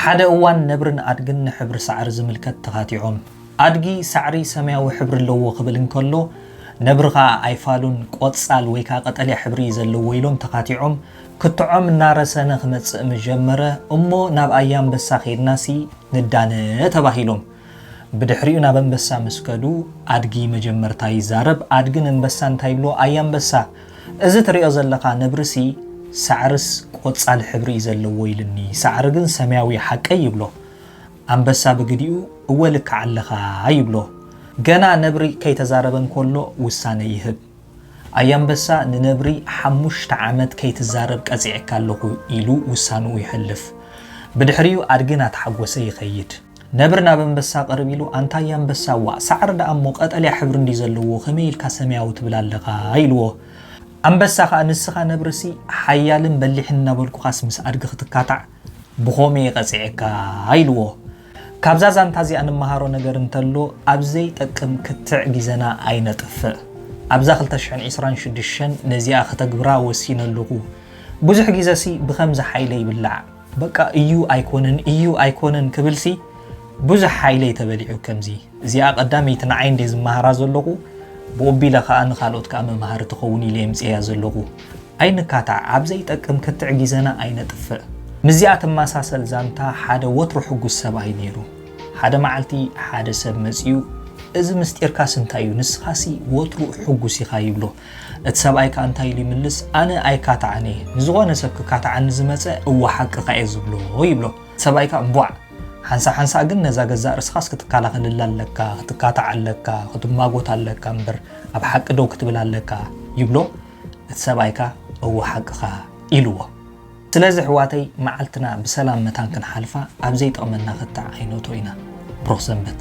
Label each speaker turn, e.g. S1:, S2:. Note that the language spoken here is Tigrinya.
S1: ሓደ እዋን ነብርን ኣድግን ንሕብሪ ሳዕሪ ዝምልከት ተኻቲዖም ኣድጊ ሳዕሪ ሰማያዊ ሕብሪ ኣለዎ ክብል እንከሎ ነብርኻ ኣይፋሉን ቆጻል ወይ ከዓ ቀጠልያ ሕብሪ ዘለዎ ኢሎም ተኻቲዖም ክትዖም እናረሰነ ክመጽእ መጀመረ እሞ ናብ ኣያንበሳ ኸይድናሲ ንዳነ ተባሂሎም ብድሕሪኡ ናብ አንበሳ መስከዱ ኣድጊ መጀመርታ ይዛረብ ኣድግን አንበሳ እንታይ ብሎ ኣያንበሳ እዚ ትሪኦ ዘለኻ ነብርሲ ሳዕርስ ቆጻል ሕብሪ ዘለዎ ኢልኒ ሳዕሪ ግን ሰማያዊ ሓቀይ ይብሎ አንበሳ በግዲኡ እወልክ ዓለኻ ይብሎ ገና ነብሪ ከይተዛረበን ኮሎ ውሳነ ይህብ ኣያንበሳ ንነብሪ 5 ዓመት ከይተዛረብ ቀጽዕካ ኣለኹ ኢሉ ውሳኑ ይሕልፍ ብድሕሪኡ ኣድግና ተሓጎሰ ይኸይድ ነብር ናብ አንበሳ ቀርብ ኢሉ አንታ ኣያንበሳ ዋ ሳዕሪ ደኣሞ ቀጠልያ ሕብሪ እንዲ ዘለዎ ከመይልካ ሰማያዊ ትብላለኻ ኢልዎ አንበሳ ኸ ንስኻ ነብርሲ ሓያልን በሊሕን እናበልኩኻስ ምስ ኣድጊ ክትካታዕ ብኾመ ይቐጽዕካ ኢልዎ ካብዛ ዛንታ እዚኣ ንመሃሮ ነገር እንተሎ ኣብዘይ ጠቅም ክትዕ ግዜና ኣይነጥፍእ ኣብዛ 2026 ነዚኣ ከተግብራ ወሲነለኹ ብዙሕ ግዜሲ ብኸምዚ ሓይለ ይብላዕ በቃ እዩ ኣይኮነን ክብልሲ ብዙሕ ሓይለ ተበሊዑ ከምዚ እዚኣ ቀዳመይቲ ንዓይ እንደ ዝመሃራ ዘለኹ ብኦቢለ ከዓ ንኻልኦት ከዓ መምሃር ትኸውን ኢለ የምፅያ ዘለኹ ኣይንካታዕ ኣብዘይ ጠቅም ክትዕ ግዜና ኣይነጥፍእ ምዚኣ ተመሳሰል ዛንታ ሓደ ወትሩ ሕጉስ ሰብኣይ ነይሩ ሓደ መዓልቲ ሓደ ሰብ መፅዩ እዚ ምስጢርካስ እንታይ እዩ ንስኻሲ ወትሩ ሕጉስ ኢኻ ይብሎ እቲ ሰብኣይ ከዓ እንታይ ኢሉ ይምልስ ኣነ ኣይካታዕኒ ንዝኾነ ሰብ ክካታዕኒ ዝመፀ እወሓቅኻ እየ ዝብሎ ይብሎ ሰብኣይ ከዓ እምቧዕ ሓንሳ ግን ነዛ ገዛ ርስኻስ ክትከላኸልላ ኣለካ ክትካታዕ ኣለካ ክትማጎት ኣለካ እምበር ኣብ ሓቂ ደው ክትብል ኣለካ ይብሎ እቲ ሰብኣይ ከዓ እወሓቅኻ ኢልዎ ስለዚ ሕዋተይ መዓልትና ብሰላም መታን ክንሓልፋ ኣብዘይ ጠቕመና ክታዕ ኣይነቶ ኢና ብሩኽ ሰንበት